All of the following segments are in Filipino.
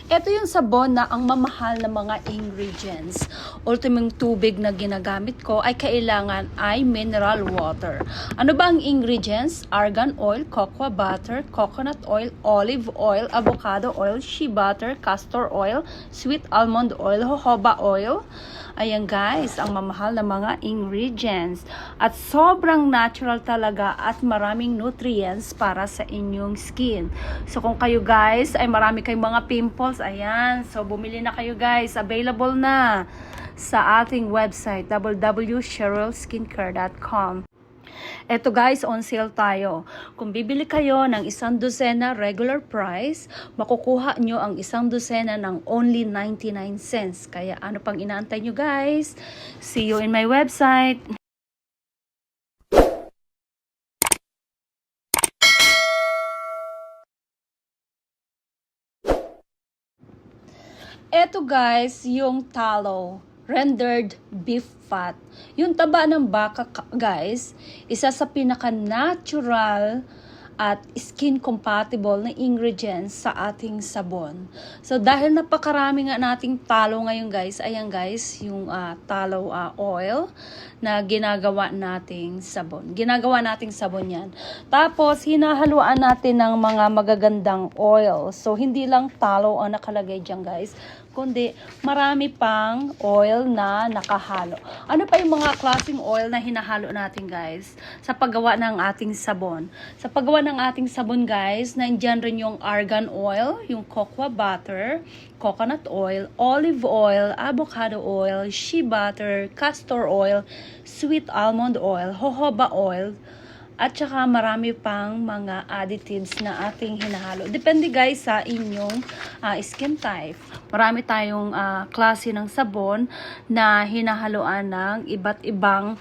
Ito yung sabon na ang mamahal na mga ingredients. Ultimong tubig na ginagamit ko ay kailangan ay mineral water. Ano ba ang ingredients? Argan oil, cocoa butter, coconut oil, olive oil, avocado oil, shea butter, castor oil, sweet almond oil, jojoba oil. Ayan guys, ang mamahal na mga ingredients. At sobrang natural talaga at maraming nutrients para sa inyong skin. So kung kayo guys ay marami kayong mga pimples, ayan. So bumili na kayo guys. Available na sa ating website www.cherylskincare.com. Eto guys, on sale tayo. Kung bibili kayo ng 1 dosena regular price, makukuha nyo ang 1 dosena ng only 99 cents. Kaya ano pang inaantay nyo guys? See you in my website. Eto guys, yung tallow, rendered beef fat. Yung taba ng baka guys, isa sa pinaka-natural at skin-compatible na ingredients sa ating sabon. So dahil napakarami nga nating tallow ngayon guys, ayan guys, yung tallow oil na ginagawa nating sabon. Ginagawa nating sabon yan. Tapos hinahaluan natin ng mga magagandang oil. So hindi lang tallow ang nakalagay dyan guys, kundi marami pang oil na nakahalo. Ano pa yung mga klaseng oil na hinahalo natin guys sa paggawa ng ating sabon? Sa paggawa ng ating sabon guys, nandiyan rin yung argan oil, yung cocoa butter, coconut oil, olive oil, avocado oil, shea butter, castor oil, sweet almond oil, jojoba oil, at saka marami pang mga additives na ating hinahalo. Depende guys sa inyong skin type. Marami tayong klase ng sabon na hinahaluan ng iba't ibang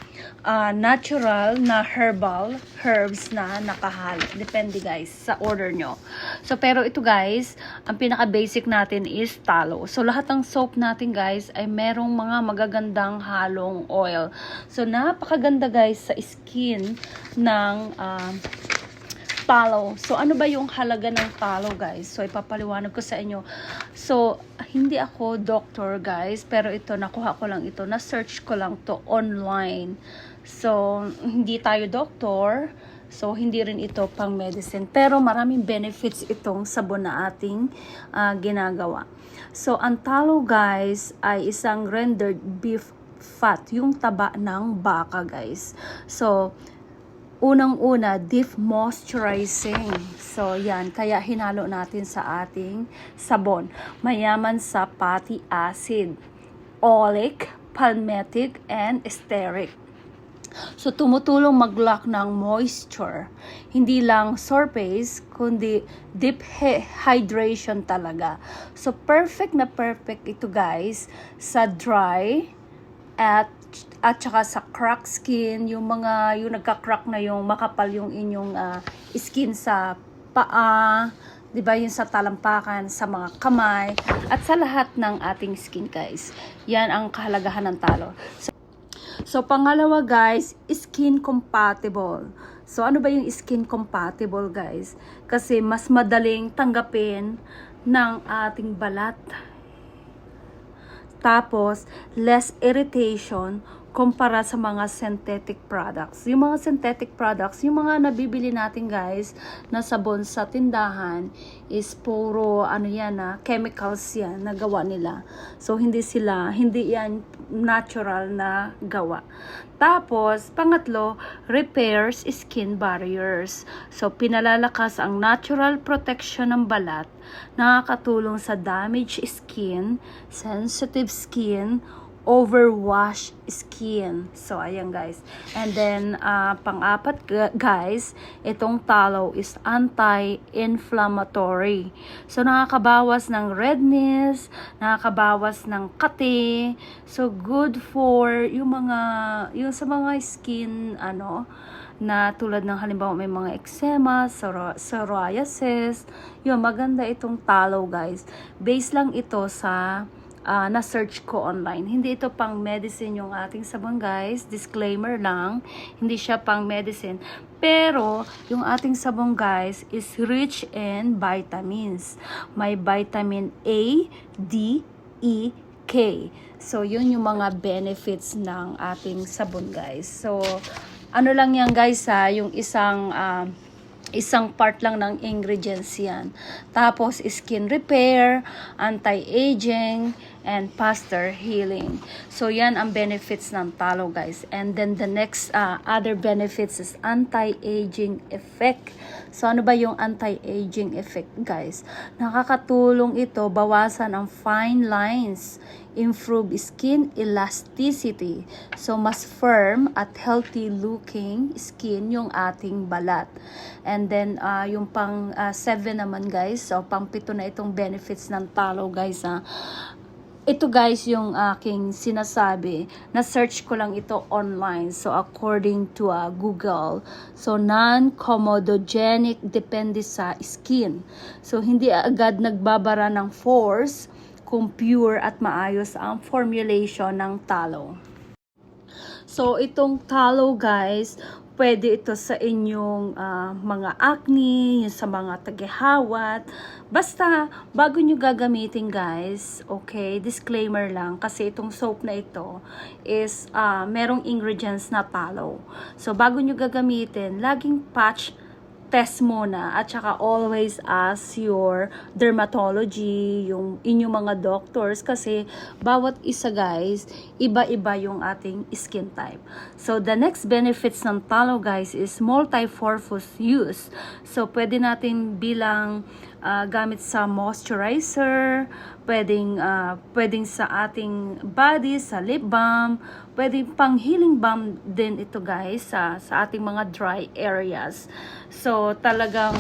natural na herbs na nakahalo. Depende guys sa order nyo. So pero ito guys, ang pinaka-basic natin is tallow. So lahat ng soap natin guys ay merong mga magagandang halong oil. So napakaganda guys sa skin ng tallow. So ano ba yung halaga ng tallow guys? So ipapaliwanag ko sa inyo. So hindi ako doctor guys, pero ito nakuha ko lang ito, na-search ko lang to online. So hindi tayo doctor, so hindi rin ito pang medicine, pero maraming benefits itong sabon na ating ginagawa. So ang tallow guys ay isang rendered beef fat, yung taba ng baka guys. So unang-una, deep moisturizing. So, yan. Kaya hinalo natin sa ating sabon. Mayaman sa fatty acid, oleic, palmitic, and stearic. So, tumutulong mag-lock ng moisture. Hindi lang surface, kundi deep hydration talaga. So, perfect na perfect ito guys sa dry at saka sa crack skin, yung nagka-crack na yung makapal yung inyong skin sa paa, 'di ba, yung sa talampakan, sa mga kamay, at sa lahat ng ating skin guys. Yan ang kahalagahan ng tallow. So pangalawa guys, skin compatible. So ano ba yung skin compatible guys? Kasi mas madaling tanggapin ng ating balat. Tapos, less irritation kumpara sa mga synthetic products. Yung mga synthetic products, yung mga nabibili natin guys na sabon sa tindahan is puro chemicals yan na gawa nila. So hindi yan natural na gawa. Tapos, pangatlo, repairs skin barriers. So pinalalakas ang natural protection ng balat, nakakatulong sa damaged skin, sensitive skin, overwash skin. So, ayan guys. And then, pang-apat guys, itong tallow is anti-inflammatory. So, nakakabawas ng redness, nakakabawas ng kate. So, good for yung sa mga skin, na tulad ng halimbawa may mga eczema, psoriasis. Yun, maganda itong tallow guys. Base lang ito sa na-search ko online. Hindi ito pang medicine yung ating sabon guys. Disclaimer lang, hindi siya pang medicine. Pero, yung ating sabon guys is rich in vitamins. May vitamin A, D, E, K. So, yun yung mga benefits ng ating sabon guys. So, ano lang yan guys yung isang part lang ng ingredients yan. Tapos, skin repair, anti-aging, and faster healing. So, yan ang benefits ng talo, guys. And then, the next other benefits is anti-aging effect. So, ano ba yung anti-aging effect, guys? Nakakatulong ito, bawasan ang fine lines, improve skin elasticity. So, mas firm at healthy looking skin yung ating balat. And then, yung pang 7 naman guys, so pang 7 na itong benefits ng talo guys Ito guys yung aking sinasabi, na-search ko lang ito online. So according to Google, so non-comedogenic, depende sa skin. So hindi agad nagbabara ng pores kung pure at maayos ang formulation ng talo. So itong talo guys, pwede ito sa inyong mga acne, sa mga tagihawat. Basta, bago nyo gagamitin guys, okay, disclaimer lang, kasi itong soap na ito is merong ingredients na talo. So, bago nyo gagamitin, laging patch test muna at saka always ask your dermatology, yung inyong mga doctors kasi bawat isa guys, iba-iba yung ating skin type. So the next benefits ng talo guys is multi-purpose use. So pwede natin bilang gamit sa moisturizer, pwedeng sa ating body, sa lip balm, pwedeng pang healing balm din ito guys sa ating mga dry areas. So talagang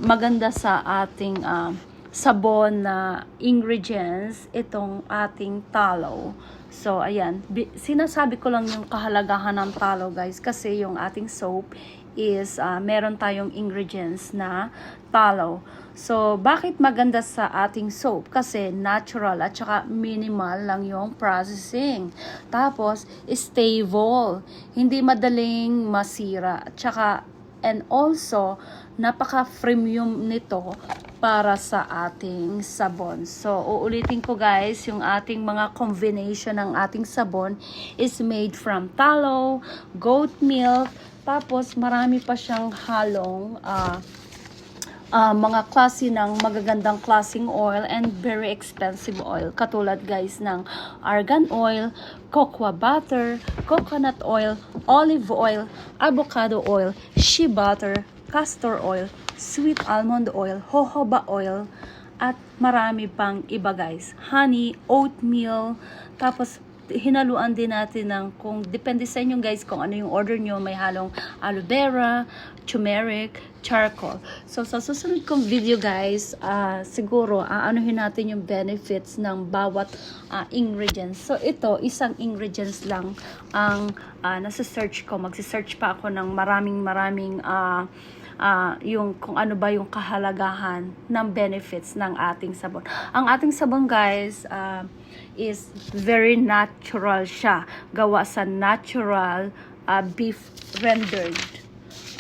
maganda sa ating sabon na ingredients itong ating talo. So ayan, sinasabi ko lang yung kahalagahan ng talo guys kasi yung ating soap is meron tayong ingredients na talo. So, bakit maganda sa ating soap? Kasi natural at saka minimal lang yung processing. Tapos, stable. Hindi madaling masira. At saka, and also, napaka-premium nito para sa ating sabon. So, uulitin ko guys, yung ating mga combination ng ating sabon is made from tallow, goat milk, tapos marami pa siyang halong mga klase ng magagandang klaseng oil and very expensive oil. Katulad guys ng argan oil, cocoa butter, coconut oil, olive oil, avocado oil, shea butter, castor oil, sweet almond oil, jojoba oil, at marami pang iba guys. Honey, oatmeal, tapos hinaluan din natin ng kung depende sa inyo guys kung ano yung order nyo, may halong aloe vera, turmeric, charcoal. So sa susunod kong video guys, siguro aanuhin natin yung benefits ng bawat ingredients. So ito, isang ingredients lang ang nasa-search ko. Magsi-search pa ako ng maraming yung kung ano ba yung kahalagahan ng benefits ng ating sabon. Ang ating sabon guys is very natural siya. Gawa sa natural beef rendered.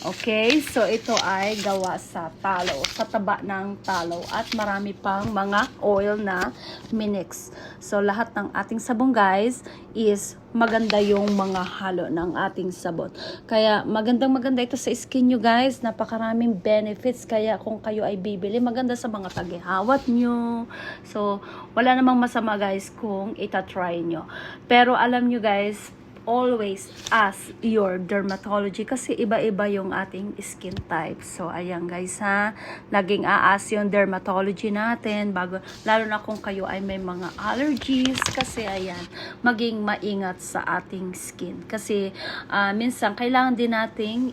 Okay, so ito ay gawa sa talo, sa taba ng talo at marami pang mga oil na minix. So lahat ng ating sabon guys is maganda yung mga halo ng ating sabon. Kaya maganda ito sa skin nyo guys, napakaraming benefits. Kaya kung kayo ay bibili, maganda sa mga tagihawat nyo. So wala namang masama guys kung itatry nyo. Pero alam nyo guys, always ask your dermatology kasi iba-iba yung ating skin type. So, ayan guys ha, laging a-ask yung dermatology natin bago, lalo na kung kayo ay may mga allergies kasi ayan, maging maingat sa ating skin. Kasi minsan kailangan din nating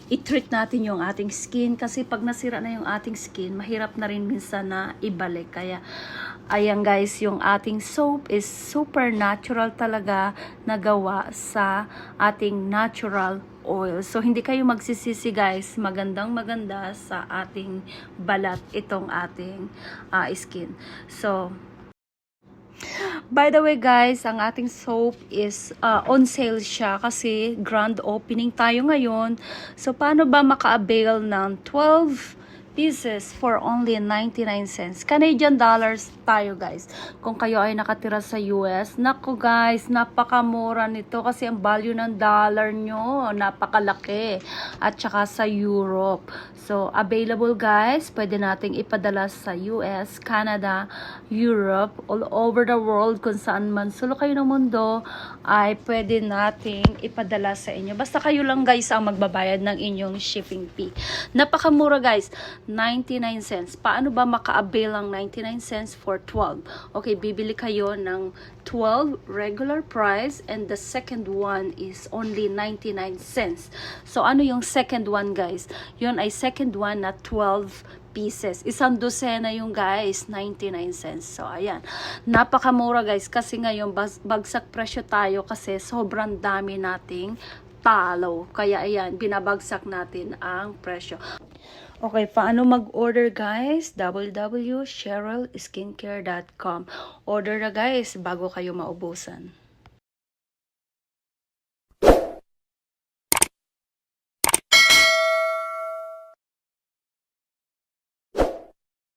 i-treat natin yung ating skin kasi pag nasira na yung ating skin, mahirap na rin minsan na ibalik. Kaya ayan guys, yung ating soap is super natural talaga, nagawa sa ating natural oil. So hindi kayo magsisisi guys, magandang maganda sa ating balat itong ating skin. So by the way guys, ang ating soap is on sale siya kasi grand opening tayo ngayon. So paano ba maka-avail ng 12 pieces for only 99 cents? Canadian dollars tayo guys. Kung kayo ay nakatira sa US, naku guys, napakamura nito kasi ang value ng dollar nyo, napakalaki. At saka sa Europe. So, available guys, pwede nating ipadala sa US, Canada, Europe, all over the world, kung saan man sulok kayo ng mundo, ay pwede nating ipadala sa inyo. Basta kayo lang guys ang magbabayad ng inyong shipping fee. Napakamura guys, 99 cents. Paano ba maka-avail ang 99 cents for 12? Okay, bibili kayo ng 12 regular price and the second one is only 99 cents. So, ano yung second one guys? Yun ay second one na 12 pieces. Isang dosena yung guys, 99 cents. So, ayan. Napakamura guys kasi ngayon bagsak presyo tayo kasi sobrang dami nating talo. Kaya ayan, binabagsak natin ang presyo. Okay, paano mag-order guys? www.cherylskincare.com. Order na guys bago kayo maubusan.